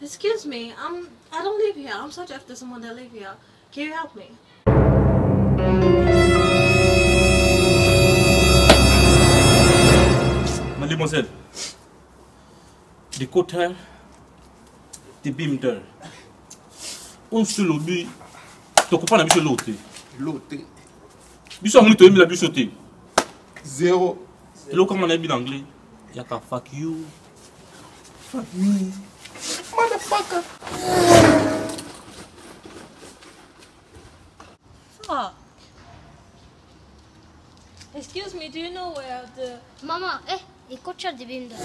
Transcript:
Excuse me, I don't live here. I'm such after someone that live here. Can you help me? Mademoiselle, des côtés, des bimter. On se lobby. Tu comprends la biche l'autre? L'autre. Biche en anglais, la biche sauté. Zéro. Et là, comment on a dit en anglais? Yaka fuck you. Fuck me. Motherfucker. Fuck. Excuse me, do you know where the... Mama, ikut cer di binda.